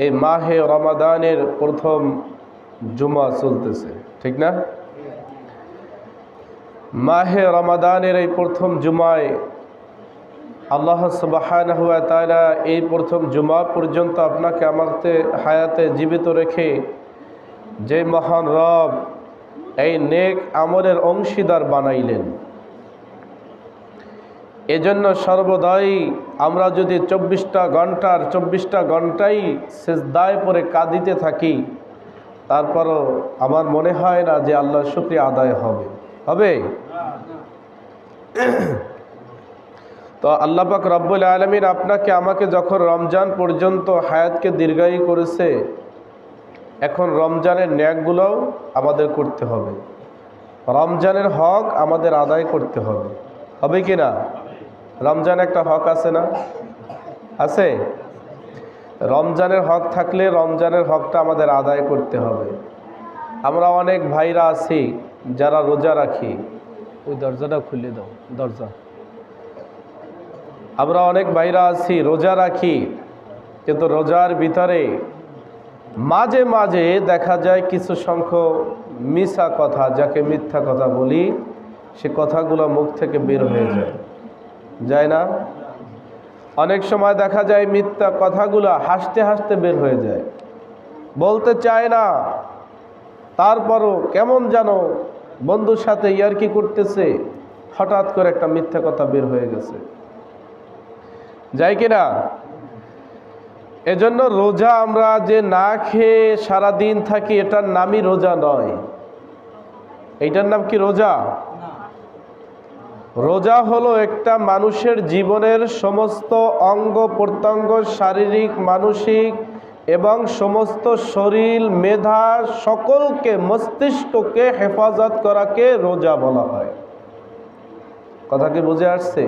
এই মাহে রমাদানের প্রথম জুমা চলতেছে, ঠিক না? মাহে রমাদানের এই প্রথম জুমায় আল্লাহ সুবহানাহু ওয়া তাআলা এই প্রথম জুমা পর্যন্ত আপনাকে আমাকে হায়াতে জীবিত রেখে যে মহান রব এই নেক আমলের অংশীদার বানাইলেন, এজন্য সর্বদাই আমরা যদি 24টা ঘন্টাই সিজদায় পড়ে কাঁদিতে থাকি, তারপরও আমার মনে হয় না যে আল্লাহর শুকরিয়া আদায় হবে। তো আল্লাহ পাক রব্বুল আলামিন আপনাকে আমাকে যখন রমজান পর্যন্ত হায়াতকে দীর্ঘায়ু করেছে, এখন রমজানের ন্যাকগুলোও আমাদের করতে হবে, রমজানের হক আমাদের আদায় করতে হবে কি না? রমজান একটা হক আছে না? আছে। রমজানের হক থাকলে রমজানের হকটা আমাদের আদায় করতে হবে। আমরা অনেক ভাইরা আছি যারা রোজা রাখি, ওই দরজাটা খুলে দাও, দরজা। আমরা অনেক ভাইরা আছি রোজা রাখি, কিন্তু রোজার ভিতরে মাঝে মাঝে দেখা যায় কিছু সংখ্যক মিছা কথা, যাকে মিথ্যা কথা বলি, সে কথাগুলো মুখ থেকে বের হয়ে যায় না? অনেক সময় দেখা যায় মিথ্যা কথাগুলো হাসতে হাসতে বের হয়ে যায়, বলতে চায় না, তারপরও কেমন যেন বন্ধুর সাথে ইয়ার্কি করতেছে, হঠাৎ করে একটা মিথ্যা কথা বের হয়ে গেছে, যায় কিনা? এজন্য রোজা আমরা যে না খেয়ে সারাদিন থাকি, এটার নামই রোজা নয়। এইটার নাম কি রোজা? রোজা হলো একটা মানুষের জীবনের সমস্ত অঙ্গ প্রত্যঙ্গ, শারীরিক, মানসিক এবং সমস্ত শরীর, মেধা, সকলকে, মস্তিষ্ককে হেফাজত করাকে রোজা বলা হয়। কথা কি বুঝে আসছে?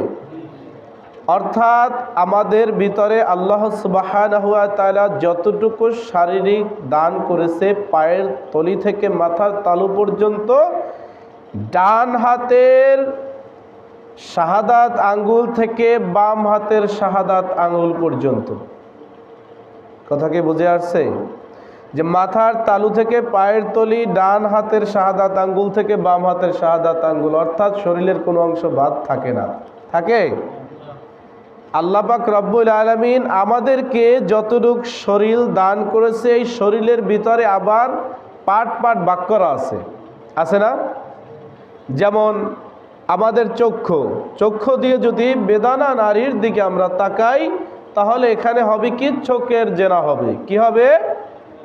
অর্থাৎ আমাদের ভিতরে আল্লাহ সুবহানাহু ওয়া তাআলা যতটুকু শারীরিক দান করেছে, পায়ের তলি থেকে মাথার তালু পর্যন্ত, ডান হাতের শাহাদাত আঙ্গুল থেকে বাম হাতের শাহাদাত আঙ্গুল পর্যন্ত। কথা কি বুঝে আসছে? যে মাথার তালু থেকে পায়ের তলি, ডান হাতের শাহাদাত আঙ্গুল থেকে বাম হাতের শাহাদাত আঙ্গুল, অর্থাৎ শরীরের কোনো অংশ বাদ থাকে না। থাকে? আল্লাহ পাক রব্বুল আলামিন আমাদেরকে যতটুক শরীর দান করেছে, এই শরীরের ভিতরে আবার পার্ট পার্ট ভাগ করা আছে না? যেমন আমাদের চক্ষু দিয়ে যদি বেদানা নারীর দিকে আমরা তাকাই, তাহলে এখানে হবে কি? চোখের জেনা হবে। কি হবে?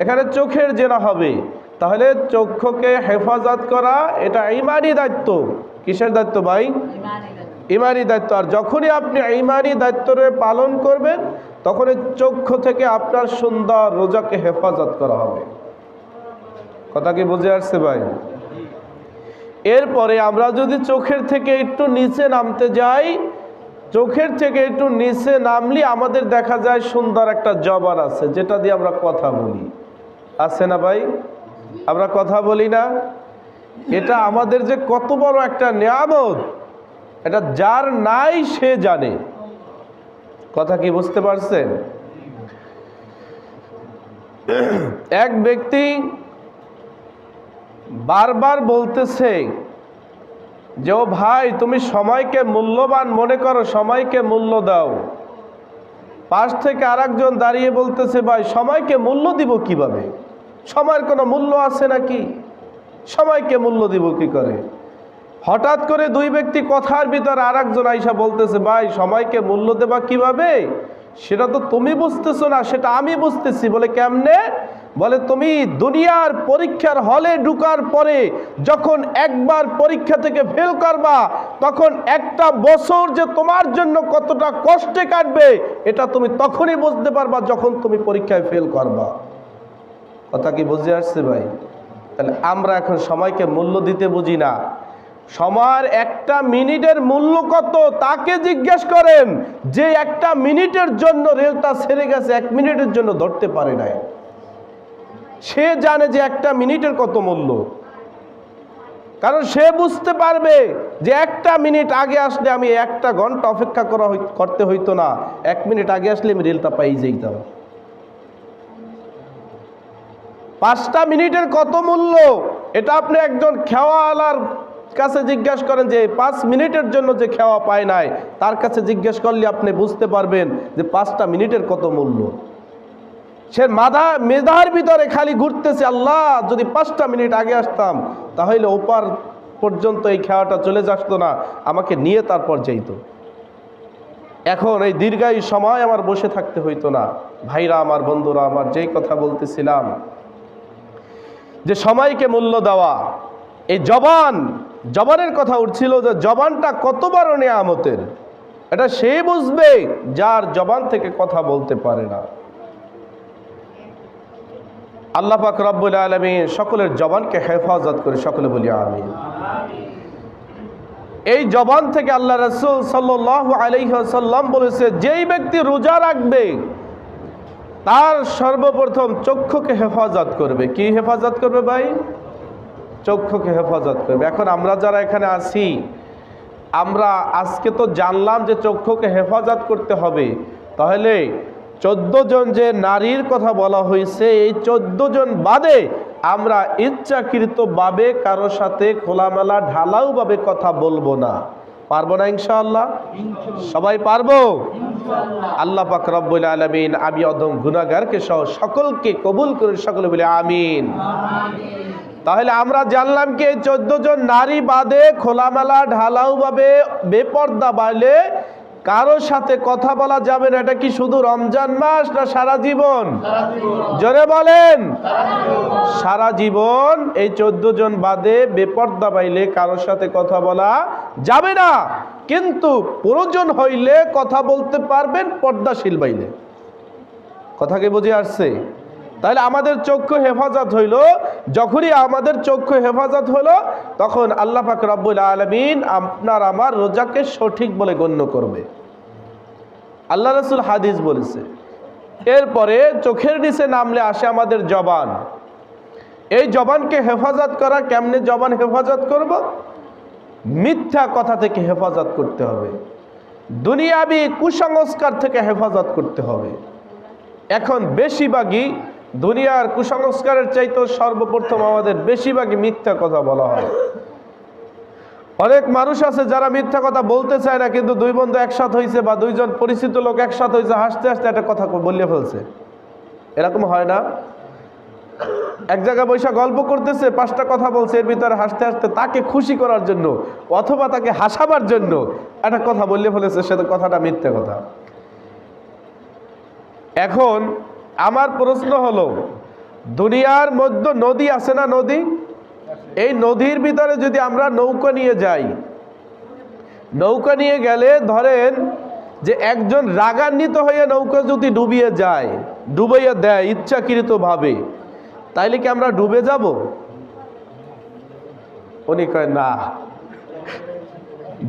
এখানে চোখের জেনা হবে। তাহলে চক্ষুকে হেফাজত করা এটা ঈমানি দায়িত্ব। কিসের দায়িত্ব ভাই? ঈমানি দায়িত্ব। আর যখনই আপনি ঈমানি দায়িত্বরে পালন করবেন, তখন চক্ষু থেকে আপনার সুন্দর রোজাকে হেফাজত করা হবে। কথা কি বুঝে আসছে ভাই? এরপরে আমরা যদি চোখের থেকে একটু নিচে নামতে যাই, চোখের থেকে একটু নিচে নামলে আমাদের দেখা যায় সুন্দর একটা জবান আছে, যেটা দিয়ে আমরা কথা বলি। আছে না ভাই? আমরা কথা বলি না? এটা আমাদের যে কত বড় একটা নিয়ামত, এটা যার নাই সে জানে। কথা কি বুঝতে পারছেন? এক ব্যক্তি বারবার বলতেছে যে, ও ভাই, তুমি সময়কে মূল্যবান মনে করো, সময়কে মূল্য দাও। পাশ থেকে আরেকজন দাঁড়িয়ে বলতেছে, ভাই সময়কে মূল্য দিব কিভাবে? সময়ের কোনো মূল্য আছে নাকি? সময়কে মূল্য দিব কি করে? হঠাৎ করে দুই ব্যক্তি কথার ভিতর আরেকজন আইসা বলতেছে, ভাই সময়কে মূল্য দেবা কিভাবে? সেটা তো তুমি বুঝতেছো না, সেটা আমি বুঝতেছি। বলে কেমনে? বলে তুমি দুনিয়ার পরীক্ষার হলে ঢুকার পরে যখন একবার পরীক্ষা থেকে ফেল করবা, তখন একটা বছর যে তোমার জন্য কতটা কষ্টে কাটবে, এটা তুমি তখনই বুঝতে পারবা যখন তুমি পরীক্ষায় ফেল করবা। কথা কি বুঝে আসছে ভাই? তাহলে আমরা এখন সময়কে মূল্য দিতে বুঝি না। সময়ের একটা মিনিটের মূল্য কত তাকে জিজ্ঞেস করেন, যে একটা মিনিটের জন্য রেলটা ছেড়ে গেছে, 1 মিনিটের জন্য ধরতে পারে নাই। সে জানে যে একটা মিনিটের কত মূল্য, কারণ সে বুঝতে পারবে যে একটা মিনিট আগে আসলে আমি 1 ঘন্টা অপেক্ষা করতে হইতো না, 1 মিনিট আগে আসলে আমি রেলটা পাই যেতাম। 5টা মিনিটের কত মূল্য, এটা আপনি একজন খেওয়ালার কাছে জিজ্ঞেস করেন, যে 5 মিনিটের জন্য যে খেওয়া পায় নাই, তার কাছে জিজ্ঞেস করলে আপনি বুঝতে পারবেন যে 5টা মিনিটের কত মূল্য। সে মেধার ভিতরে খালি ঘুরতেছে, আল্লাহ যদি 5টা মিনিট আগে আসতাম তাহলে ওপার পর্যন্ত এই খেওয়াটা চলে আসতো না, আমাকে নিয়ে তারপর যাইতো। এখন এই দীর্ঘায়ু সময় আমার বসে থাকতে হইতো না। ভাইরা আমার, বন্ধুরা আমার, যেই কথা বলতেছিলাম যে সময়কে মূল্য দেওয়া, এই জবানের কথা উঠছিল, যে জবানটা কত বড় নেয়ামতের, এটা সে বুঝবে যার জবান থেকে কথা বলতে পারে না। আল্লাহ পাক রব্বুল আলামিন সকলের জবানকে হেফাজত করে, সকলে বলি আমিন। এই জবান থেকে আল্লাহ রাসূল সাল্লাল্লাহু আলাইহি ওয়াসাল্লাম বলেছে, যেই ব্যক্তি রোজা রাখবে তার সর্বপ্রথম চক্ষুকে হেফাজত করবে। কি হেফাজত করবে ভাই? চক্ষুকে হেফাজত করবে। এখন আমরা যারা এখানে আছি, আমরা আজকে তো জানলাম যে চক্ষুকে হেফাজত করতে হবে। তাহলে 14 জন যে নারীর কথা বলা হয়েছে, এই 14 জন বাদে আমরা ইচ্ছাকৃতভাবে কারোর সাথে খোলামেলা ঢালাওভাবে কথা বলবো না। পারবো না ইনশাআল্লাহ? সবাই পারবো? আল্লাহ পাক রব্বুল আলামিন আমি অধম গুনাহগারকে সহ সকলকে কবুল করে, সকলে বলে আমিন। তাহলে আমরা জানলাম কি, এই 14 জন নারী বাদে খোলামেলা ঢালাওভাবে বেপর্দা বাইলে কারোর সাথে কথা বলা যাবে না। এটা কি শুধু রমজান মাস না সারা জীবন? জোরে বলেন। সারা জীবন এই 14 জন বাদে বেপর্দা বাইলে কারোর সাথে কথা বলা যাবে না, কিন্তু প্রয়োজন হইলে কথা বলতে পারবেন পর্দাশীল বাইলে। কথা কি বুঝে আসছে? তাহলে আমাদের চক্ষু হেফাজত হইল। যখনই আমাদের চক্ষু হেফাজত হলো, তখন আল্লাহ পাক রব্বুল আলামিন আপনার আমার রোজাকে সঠিক বলে গণ্য করবে। আল্লাহ রাসূল হাদিস বলেছে। এরপরে চোখের নিচে নামলে আসে আমাদের জবান। এই জবানকে হেফাজত করা কেমনে? জবান হেফাজত করব, মিথ্যা কথা থেকে হেফাজত করতে হবে, দুনিয়াবি কুসংস্কার থেকে হেফাজত করতে হবে। এখন বেশিরভাগই দুনিয়ার কুসংস্কারের চাইতে সর্বপ্রথম আমাদের বেশিরভাগই মিথ্যা কথা বলা হয়। অনেক মানুষ আছে যারা মিথ্যা কথা বলতে চায় না, কিন্তু দুই বন্ধু একসাথে হয়েছে বা দুইজন পরিচিত লোক একসাথে হয়েছে, হাসতে হাসতে একটা কথা বলে ফেলছে। এরকম হয় না? এক জায়গায় বৈশা গল্প করতেছে, 5টা কথা বলছে, এর ভিতরে হাসতে হাসতে তাকে খুশি করার জন্য অথবা তাকে হাসাবার জন্য একটা কথা বলে ফেলেছে, সে কথাটা মিথ্যা কথা। এখন আমার প্রশ্ন হলো, দুনিয়ার মধ্যে নদী আছে না? নদী, এই নদীর ভিতরে যদি আমরা নৌকা নিয়ে যাই, নৌকা নিয়ে গেলে ধরেন যে একজন রাগান্বিত হয়ে নৌকা যদি ডুবিয়ে যায়, ডুবাইয়া দেয় ইচ্ছাকৃতভাবে, তাইলে কি আমরা ডুবে যাব? উনি কয় না।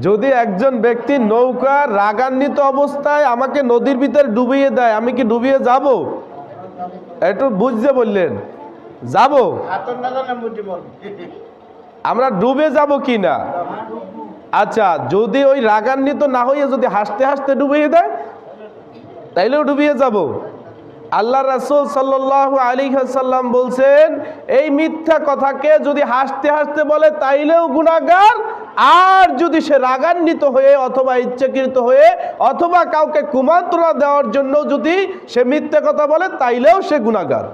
যদি একজন ব্যক্তি নৌকা রাগান্বিত অবস্থায় আমাকে নদীর ভিতরে ডুবিয়ে দেয়, আমি কি ডুবিয়ে যাব? একটু বুঝতে বললেন, যাব? আমরা ডুবে যাব কি না? আচ্ছা, যদি ওই রাগান্বিত না হয়ে যদি হাসতে হাসতে ডুবিয়ে দেয়, তাইলেও ডুবিয়ে যাব। আল্লাহ রাসূল সাল্লাল্লাহু আলাইহি ওয়াসাল্লাম বলছেন, এই মিথ্যা কথাকে যদি হাসতে হাসতে বলে তাইলেও গুনাহগার, আর যদি সে রাগান্বিত হয়ে অথবা ইচ্ছাকৃত হয়ে অথবা কাউকে কুমন্ত্রণা দেওয়ার জন্য যদি সে মিথ্যা কথা বলে, তাইলেও সে গুনাহগার।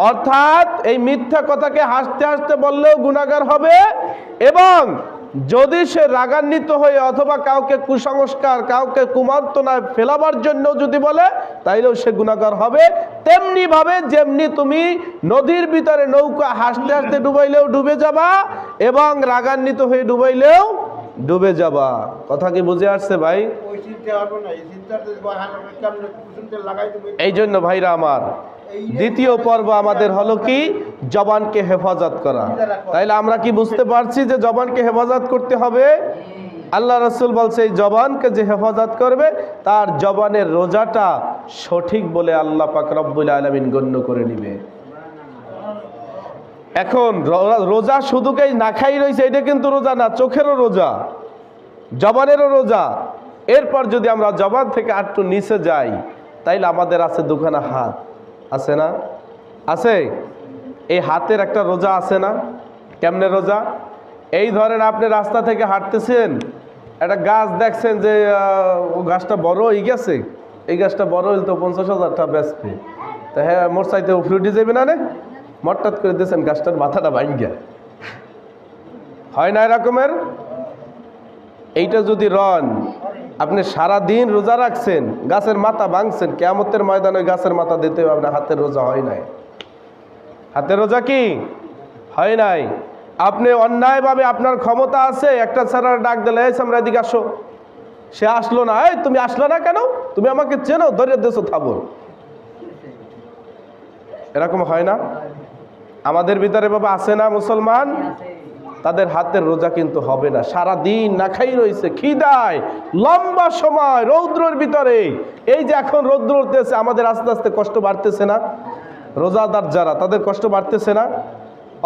অর্থাৎ এই মিথ্যা কথাকে হাসতে হাসতে বললেও গুনাহগার হবে, এবং যদি সে রাগান্বিত হয়ে অথবা কাউকে কুসংস্কার, কাউকে কুমন্ত্রণায় ফেলাবার জন্য যদি বলে, তাইলেও সে গুনাহগার হবে। তেমনি ভাবে যেমনি তুমি নদীর ভিতরে নৌকা হাসতে হাসতে ডুবাইলেও ডুবে যাবা, এবং রাগান্বিত হয়ে ডুবাইলেও ডুবে যাবা। কথা কি বুঝে আসছে ভাই? এই জন্য ভাইরা আমার, দ্বিতীয় পর্ব আমাদের হলো কি? জবানকে হেফাজত করা। তাইলে আমরা কি বুঝতে পারছি যে জবানকে হেফাজত করতে হবে? আল্লাহ রাসূল বলছে, এই জবানকে যে হেফাজত করবে তার জবানের রোজাটা সঠিক বলে আল্লাহ পাক রব্বুল আলামিন গণ্য করে নিবে। এখন রোজা শুধুকেই না খাই রয়েছে, এটা কিন্তু রোজা না, চোখেরও রোজা, জবানেরও রোজা। এরপর যদি আমরা জবান থেকে একটু নিচে যাই, তাইলে আমাদের আছে দুখানা হাত, আছে না? আছে? এই হাতের একটা রোজা আছে না? কেমনে রোজা? এই ধরেন আপনি রাস্তা থেকে হাঁটতেছেন, একটা গাছ দেখছেন যে ও গাছটা বড় হয়ে গেছে, এই গাছটা বড় হইলে তো 50,000 টাকা বেচবে, তা হ্যাঁ মোর চাইতে ফ্রুটি যাবে না রে, মট্টাত করে দিয়েছেন গাছটার মাথাটা ভাঙ্গা। হয় না এরকমের? এইটা যদি রন আপনি সারা দিন রোজা রাখছেন, গাছের মাথা ভাঙছেন, কিয়ামতের ময়দানে গাছের মাথা দিতে হবে, আপনার হাতের রোজা হয় নাই। হাতের রোজা কি হয় নাই? আপনি অন্যায়ভাবে, আপনার ক্ষমতা আছে, একটা ছাড়া ডাক দিলে এই আমরা এদিকে আসো, সে আসলো না, এই তুমি আসলো না কেন, তুমি আমাকে চেনো, ধরে দেছো থাবর। এরকম হয় না? আমাদের ভিতরে বাবা আছে না মুসলমান? তাদের হাতের রোজা কিন্তু হবে না, সারা দিন না খাই রয়েছে, খিদায় লম্বা সময় রৌদ্রের ভিতরে। এই যে এখন রৌদ্র উঠতেছে, আমাদের আস্তে আস্তে কষ্ট বাড়তেছে না? রোজাদার যারা, তাদের কষ্ট বাড়তেছে না?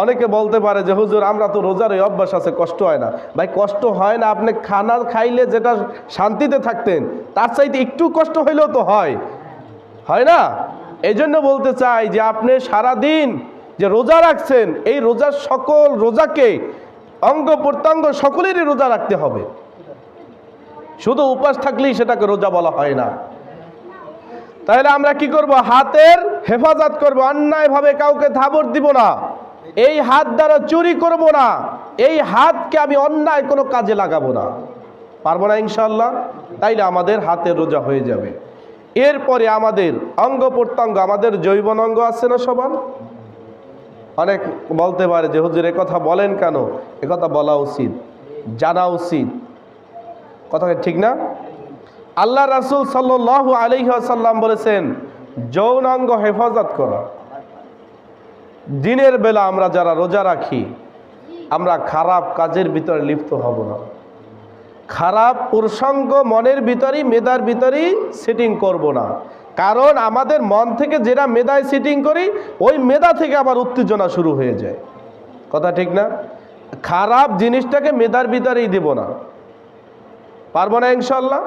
অনেকে বলতে পারে যে হুজুর আমরা তো রোজার এই অভ্যাস আছে, কষ্ট হয় না। ভাই কষ্ট হয় না, আপনি খানা খাইলে যেটা শান্তিতে থাকতেন তার চাইতে একটু কষ্ট হইলেও তো হয়, হয় না? এই জন্য বলতে চাই যে আপনি সারাদিন যে রোজা রাখছেন, এই রোজার সকল রোজাকে অঙ্গ প্রত্যঙ্গ সকলেরই রোজা রাখতে হবে। শুধু উপাস থাকলেই সেটাকে রোজা বলা হয় না। তাহলে আমরা কি করব? হাতের হেফাজত করব, অন্যায়ভাবে কাউকে থাবর দিব না, এই হাত দ্বারা চুরি করব না, এই হাতকে আমি অন্যায় কোনো কাজে লাগাবো না। পারবো না ইনশাআল্লাহ? তাইলে আমাদের হাতের রোজা হয়ে যাবে। এরপরে আমাদের অঙ্গ প্রত্যঙ্গ, আমাদের জৈবন অঙ্গ আছে না সবার? অনেক বলতে পারে যে হুজুর এ কথা বলেন কেন? এ কথা বলা উচিত, জানা উচিত, কথা ঠিক না? আল্লাহ রাসূল সাল্লাল্লাহু আলাইহি ওয়াসাল্লাম বলেছেন যৌন অঙ্গ হেফাজত করা। দিনের বেলা আমরা যারা রোজা রাখি, আমরা খারাপ কাজের ভিতরে লিপ্ত হব না, খারাপ প্রসঙ্গ মনের ভিতরেই, মেধার ভিতরেই সেটিং করব না। কারণ আমাদের মন থেকে যেটা মেধায় সেটিং করি, ওই মেধা থেকে আবার উত্তেজনা শুরু হয়ে যায়, কথা ঠিক না? খারাপ জিনিসটাকে মেধার ভিতরেই দেব না। পারবো না ইনশাল্লাহ?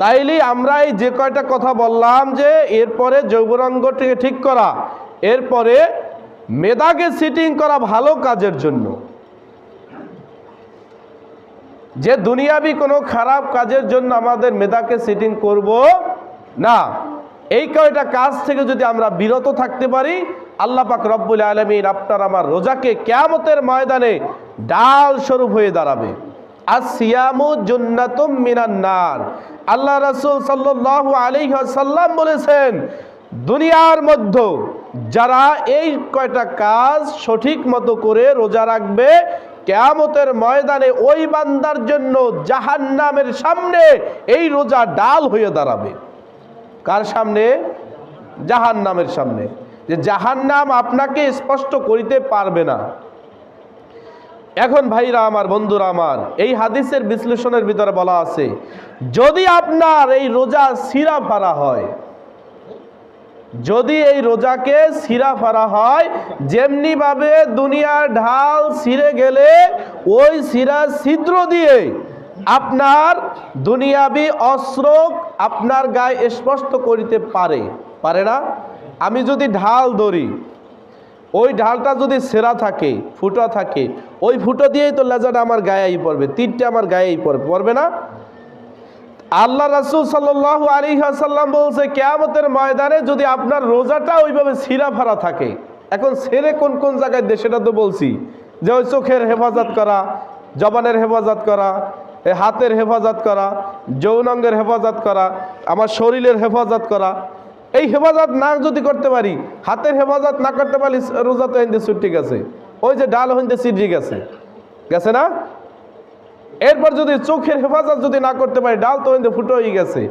তাইলে আমরা এই যে কয়টা কথা বললাম, যে এরপরে যৌবনাঙ্গটিকে ঠিক করা, এরপরে মেধাকে সেটিং করা ভালো কাজের জন্য, যে দুনিয়াবি কোনো খারাপ কাজের জন্য আমাদের মেধাকে সেটিং করব না। এই কয়টা কাজ থেকে যদি আমরা বিরত থাকতে পারি, আল্লাহ পাক রব্বুল আলামিন আপনার আমার রোজাকে কিয়ামতের ময়দানে ডাল স্বরূপ হয়ে দাঁড়াবে। আসিয়ামু জান্নাতুম মিনান নার। আল্লাহ রাসূল সাল্লাল্লাহু আলাইহি ওয়াসাল্লাম বলেছেন, দুনিয়ার মধ্যে যারা এই কয়টা কাজ সঠিক মতো করে রোজা রাখবে, কিয়ামতের ময়দানে ওই বান্দার জন্য জাহান্নামের সামনে এই রোজা ডাল হয়ে দাঁড়াবে। কার সামনে? জাহান্নামের সামনে। যে জাহান্নাম আপনাকে স্পষ্ট করিতে পারবে না। এখন ভাইরা আমার, বন্ধুরা আমার, এই হাদিসের বিশ্লেষণের ভিতরে বলা আছে, যদি আপনার এই রোজা ছিঁড়া ফাড়া হয়, যদি এই রোজাকে ছিঁড়া ফাড়া হয়, যেমনি ভাবে দুনিয়ার ঢাল ছিঁড়ে গেলে ওই ছিঁড়া ছিদ্র দিয়ে আপনার দুনিয়াবি অস্ত্র আপনার গায়ে স্পষ্ট করিতে পারে, পারে না? আমি যদি ঢাল ধরি, ওই ঢালটা যদি ছেঁড়া থাকে, ফুটা থাকে, ওই ফুটো দিয়েই তো লেজাটা আমার গায়েই পড়বে, তীরটা আমার গায়েই পড়বে, পড়বে না? আল্লাহ রাসূল সাল্লাল্লাহু আলাইহি ওয়াসাল্লাম বলছে, কিয়ামতের ময়দানে যদি আপনার রোজাটা ওইভাবে ছিঁড়া ফাড়া থাকে, এখন ছেড়ে কোন কোন জায়গায় দেয় সেটা তো বলছি, যে ওই চোখের হেফাজত করা, জবানের হেফাজত করা, হাতের হেফাজত করা, যৌনাঙ্গের হেফাজত করা, আমার শরীরের হেফাজত করা। এই হেফাজত না যদি করতে পারি, হাতের হেফাজত না করতে পারি, রোজা তো হিন্দে ছুটি গেছে, ওই যে ডাল হইতে ছিঁড়ে গেছে, গেছে না? এরপর যদি চোখের হেফাজত যদি না করতে পারি, ডাল তো হিন্দে ফুটো হয়ে গেছে,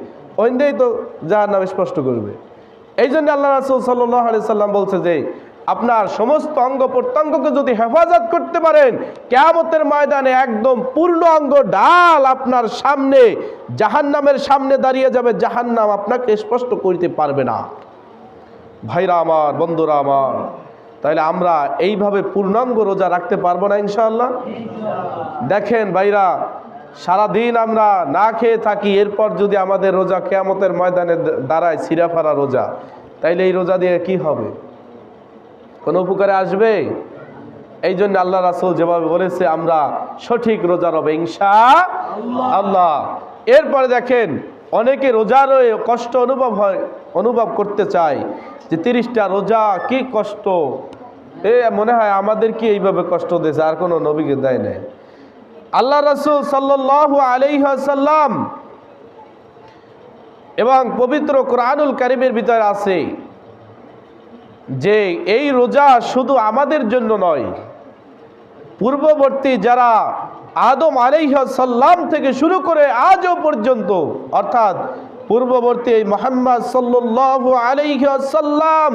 ওইন্দেই তো জাহান্নাম স্পষ্ট করবে। এই জন্য আল্লাহ রাসূল সাল্লাল্লাহু আলাইহি সাল্লাম বলছে যে আপনার সমস্ত অঙ্গ প্রত্যঙ্গকে যদি হেফাজত করতে পারেন, কিয়ামতের ময়দানে একদম পূর্ণ অঙ্গ ডাল আপনার সামনে, জাহান্নামের সামনে দাঁড়িয়ে যাবে, জাহান্নাম আপনাকে স্পষ্ট করতে পারবে না। ভাইরা আমার, বন্ধুরা আমার, তাহলে আমরা এইভাবে পূর্ণাঙ্গ রোজা রাখতে পারবো না ইনশাআল্লাহ? দেখেন ভাইরা, সারাদিন আমরা না খেয়ে থাকি, এরপর যদি আমাদের রোজা কিয়ামতের ময়দানে দাঁড়ায় ছিঁড়া ফাড়া রোজা, তাইলে এই রোজা দিয়ে কি হবে? কোনো উপকারে আসবে? এই জন্য আল্লাহ রাসূল যেভাবে বলেছে আমরা সঠিক রোজা রব ইনশাআল্লাহ। এরপরে দেখেন, অনেকে রোজা রয়ে কষ্ট অনুভব করতে চায় যে 30টা রোজা কি কষ্ট, মনে হয় আমাদের কি এইভাবে কষ্ট দিয়েছে, আর কোনো নবীকে দেয় নাই। আল্লাহ রাসূল সাল্লাল্লাহু আলাইহি ওয়াসাল্লাম এবং পবিত্র কোরআনুল কারীমের ভিতরে আছে যে এই রোজা শুধু আমাদের জন্য নয়, পূর্ববর্তী যারা আদম আলাইহিস সালাম থেকে শুরু করে আজও পর্যন্ত, অর্থাৎ পূর্ববর্তী মুহাম্মদ সাল্লাল্লাহু আলাইহি ওয়াসাল্লাম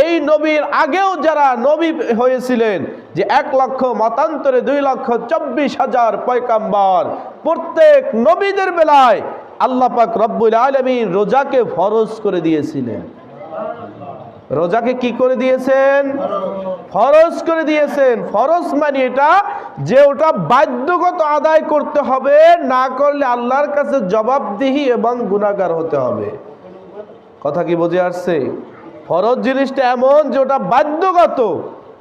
এই নবীর আগেও যারা নবী হয়েছিলেন, যে 1 লক্ষ মতান্তরে 2,24,000 পয়গাম্বর, প্রত্যেক নবীদের বেলায় আল্লাহ পাক রব্বুল আলামিন রোজাকে ফরজ করে দিয়েছিলেন। রোজাকে কি করে দিয়েছেন? ফরজ করে দিয়েছেন। ফরজ মানে এটা যে ওটা বাধ্যগত আদায় করতে হবে, না করলে আল্লাহর কাছে জবাবদিহি এবং গুনাহগার হতে হবে। কথা কি বুঝে আসছে? ফরজ জিনিসটা এমন যে ওটা বাধ্যগত,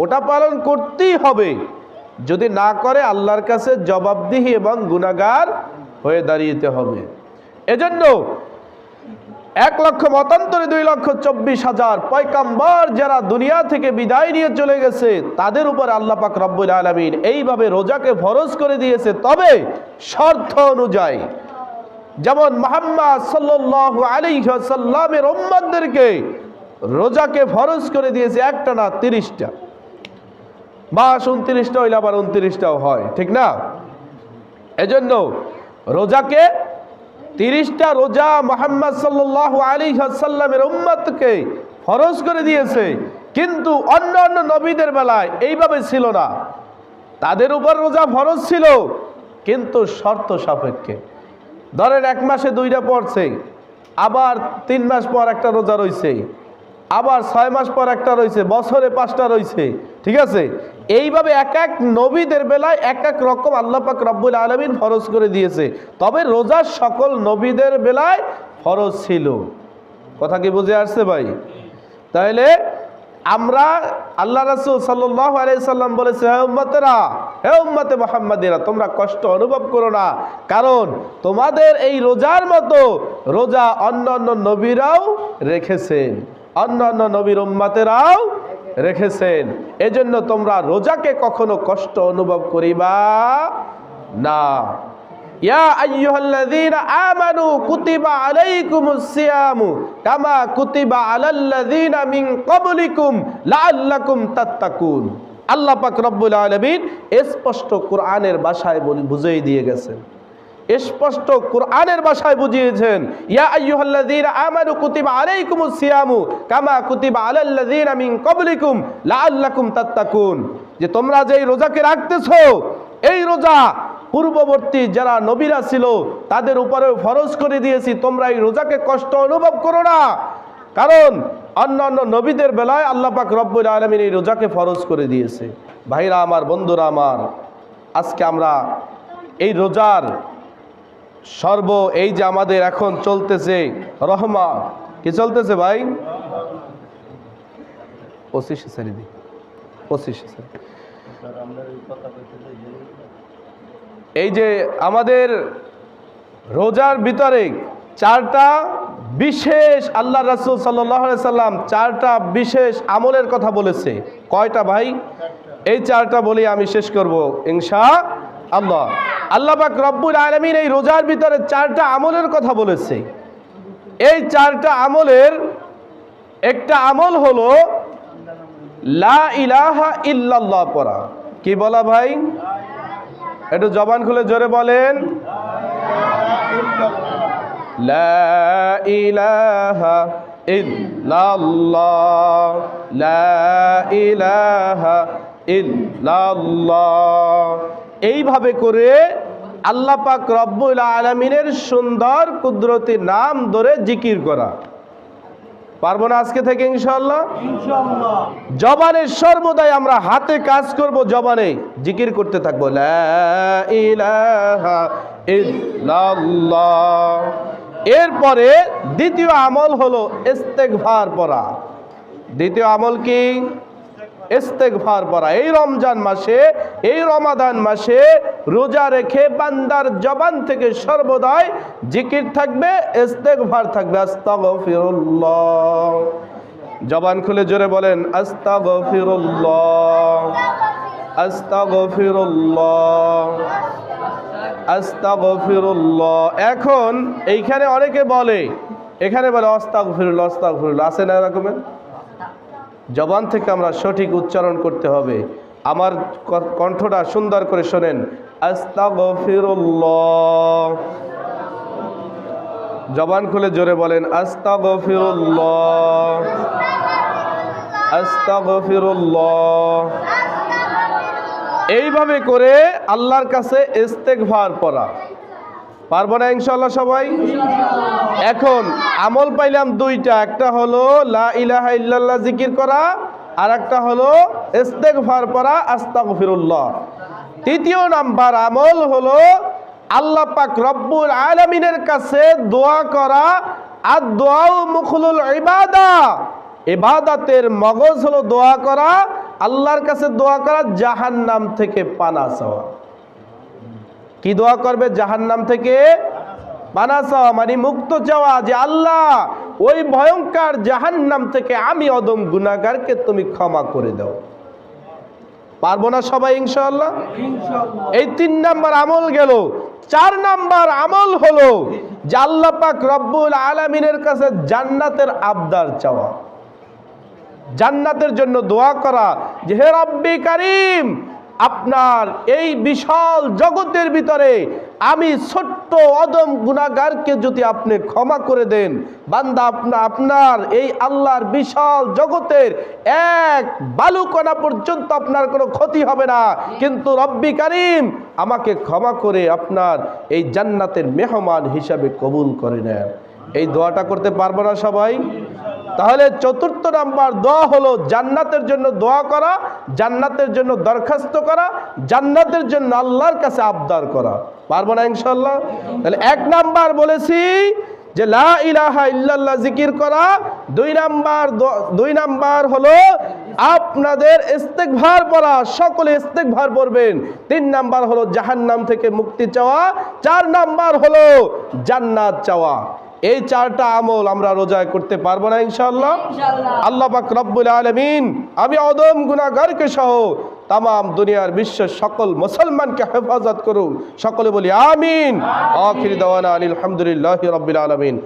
ওটা পালন করতেই হবে, যদি না করে আল্লাহর কাছে জবাবদিহি এবং গুনাহগার হয়ে দাঁড়িয়ে হবে। এজন্য 1 লক্ষ মতান্তরে 2,24,000 পয়গাম্বর যারা দুনিয়া থেকে বিদায় নিয়ে চলে গেছে, তাদের উপর আল্লাহ পাক রব্বুল আলামিন এইভাবে রোজাকে ফরজ করে দিয়েছে। তবে শর্ত অনুযায়ী, যেমন মুহাম্মদ সাল্লাল্লাহু আলাইহি ওয়াসাল্লামের উম্মতদেরকে রোজাকে ফরজ করে দিয়েছে একটা না 30টা, বা 29টা হইলে আবার 29টাও হয়, ঠিক না? এজন্য রোজাকে 30টা রোজা মুহাম্মদ সাল্লাল্লাহু আলাইহি ওয়াসাল্লামের উম্মতকে ফরজ করে দিয়েছে। কিন্তু অন্যান্য নবীদের বেলায় এইভাবে ছিল না, তাদের উপর রোজা ফরজ ছিল কিন্তু শর্ত সাপেক্ষে। ধরেন 1 মাসে 2টা পড়ছে, আবার 3 মাস পর একটা রোজা রয়েছে, আবার 6 মাস পর একটা রয়েছে, বছরে 5টা রয়েছে, ঠিক আছে? এইভাবে এক এক নবীদের বেলায় এক এক রকম আল্লাহ পাক রব্বুল আলামিন ফরজ করে দিয়েছে। তবে রোজা সকল নবীদের বেলায় ফরজ ছিল। কথা কি বুঝে আসছে ভাই? তাহলে আমরা, আল্লাহ রাসূল সাল্লাল্লাহু আলাইহি সাল্লাম বলেছে, হে উম্মতেরা, হে উম্মতে মুহাম্মাদিরা, তোমরা কষ্ট অনুভব করো না, কারণ তোমাদের এই রোজার মতো রোজা অন্যান্য নবীরাও রেখেছেন, অন্যান্য নবীর উম্মতেরাও রেখেছেন। এজন্য তোমরা রোজাকে কখনো কষ্ট অনুভব করিবা না। ইয়া আইয়ুহাল্লাযীনা আমানু কুতিবা আলাইকুমুস সিয়ামু কামা কুতিবা আলাল্লাযীনা মিন ক্বাবলিকুম লাআল্লাকুম তাত্তাকুন। আল্লাহ পাক রব্বুল আলামিন স্পষ্ট কোরআনের ভাষায় বুঝিয়ে দিয়ে গেছেন, স্পষ্ট কোরআনের ভাষায় বুঝিয়েছেন, ইয়া আইয়ুহাল্লাযীনা আমানু কুতিবা আলাইকুমুস সিয়ামু কামা কুতিবা আলাল্লাযীনা মিন ক্বাবলিকুম লাআল্লাকুম তাত্তাকুন, যে তোমরা যেই রোজাকে রাখতেছো, এই রোজা পূর্ববর্তী যারা নবীরা ছিল তাদের উপরেও ফরজ করে দিয়েছি, তোমরা এই রোজাকে কষ্ট অনুভব করো না, কারণ অন্যান্য নবীদের বেলায় আল্লাহ পাক রব্বুল আলামিন এই রোজাকে ফরজ করে দিয়েছে। ভাইরা আমার, বন্ধুরা আমার, আজকে আমরা এই রোজার এই যে আমাদের এখন চলতেছে রহমা, কি চলতেছে ভাই? 25 এই যে আমাদের রোজার ভিতরে 4টা বিশেষ, আল্লাহ রাসূল সাল্লাল্লাহু আলাইহি সাল্লাম 4টা বিশেষ আমলের কথা বলেছে। কয়টা ভাই? এই 4টা বলি আমি শেষ করব ইনশাআল্লাহ। আল্লাহ পাক রব্বুল আলামিন এই রোজার ভিতরে 4টা আমলের কথা বলেছে। এই 4টা আমলের একটা আমল হলো লা ইলাহা ইল্লাল্লাহ পড়া। কি বলা ভাই? একটু জবান খুলে জোরে বলেন, লা ইলাহা ইল্লাল্লাহ, লা ইলাহা ইল্লাল্লাহ। এইভাবে করে আল্লাহ পাক রব্বুল আলামিনের সুন্দর কুদরতি নাম ধরে জিকির করা। পারবো না আজকে থেকে ইনশাআল্লাহ? ইনশাআল্লাহ। জবানের সর্বদাই আমরা হাতে কাজ করব, জবানে জিকির করতে থাকবো, লা ইলাহা ইল্লাল্লাহ। এরপরে দ্বিতীয় আমল হলো ইস্তেগফার পড়া। দ্বিতীয় আমল কি? ইস্তেগফার পড়া। এই রমজান মাসে, এই রমাদান মাসে রোজা রেখে বান্দার জবান থেকে সর্বদাই জিকির থাকবে, ইস্তেগফার থাকবে। আস্তাগফিরুল্লাহ, জবান খুলে জোরে বলেন আস্তাগফিরুল্লাহ, আস্তাগফিরুল্লাহ, আস্তাগফিরুল্লাহ। এখন এইখানে অনেকে বলে, এখানে বলে আস্তাগফিরুল্লাহ, আস্তাগফিরুল্লাহ, আছে না এরকমের? জবান থেকে আমরা সঠিক উচ্চারণ করতে হবে। আমার কণ্ঠটা সুন্দর করে শোনেন, আস্তাগফিরুল্লাহ, জবান খুলে জোরে বলেন আস্তাগফিরুল্লাহ, আস্তাগফিরুল্লাহ। এইভাবে করে আল্লাহর কাছে ইস্তেগফার পড়া। পারবো না ইনশাআল্লাহ সবাই? এখন আমল পাইলাম দুইটা, একটা হলো লা ইলাহা ইল্লাল্লাহ জিকির করা, আর একটা হলো ইস্তেগফার পড়া, আস্তাগফিরুল্লাহ। তৃতীয় নাম্বার আমল হলো আল্লাহ পাক রব্বুল আলামিনের কাছে দোয়া করা। আর দোয়াও মুখলুল ইবাদা, ইবাদতের মগজ হলো দোয়া করা, আল্লাহর কাছে দোয়া করা, জাহান্নাম থেকে পানা চাওয়া। কি দোয়া করবে? জাহান্নাম থেকে পানা চাওয়া, মানে মুক্ত চাওয়া, যে আল্লাহ ওই ভয়ঙ্কর জাহান্নাম থেকে আমি অদম গুনাহগারকে তুমি ক্ষমা করে দাও। পারবো না সবাই ইনশাআল্লাহ? এই 3 নাম্বার আমল গেল। 4 নাম্বার আমল হলো যে আল্লাহ পাক রব্বুল আলামিনের কাছে জান্নাতের আবদার চাওয়া, জান্নাতের জন্য দোয়া করা, যে হে রব্বি কারীম, আপনার এই বিশাল জগতের ভিতরে আমি ছোট্ট অদম গুনাহগারকে যদি আপনি ক্ষমা করে দেন, বান্দা আপনার এই আল্লাহর বিশাল জগতের এক বালুকণা পর্যন্ত আপনার কোনো ক্ষতি হবে না, কিন্তু রব্বি কারীম আমাকে ক্ষমা করে আপনার এই জান্নাতের মেহমান হিসাবে কবুল করে নেন। এই দোয়াটা করতে পারবো না সবাই? তাহলে 4র্থ নাম্বার দোয়া হলো জান্নাতের জন্য দোয়া করা, জান্নাতের জন্য দরখাস্ত করা, জান্নাতের জন্য আল্লাহর কাছে আবদার করা। পারবো না ইনশাআল্লাহ? তাহলে 1 নাম্বার বলেছি যে লা ইলাহা ইল্লাল্লাহ জিকির করা, 2 নাম্বার হলো আপনাদের ইস্তেগফার পড়া, সকলে ইস্তেগফার পড়বেন। 3 নাম্বার হলো জাহান্নাম থেকে মুক্তি চাওয়া, 4 নাম্বার হলো জান্নাত চাওয়া। এই 4টা আমল আমরা রোজায় করতে পারবো না ইনশাআল্লাহ? আল্লাহ পাক রব্বুল আলামিন আমি অদম গুনাহগারকে সহ তাম দুনিয়ার বিশ্বের সকল মুসলমানকে হেফাজত করুন। সকলে বলি আমিন। আখির দাওয়ানা আলহামদুলিল্লাহি রাব্বিল আলামিন।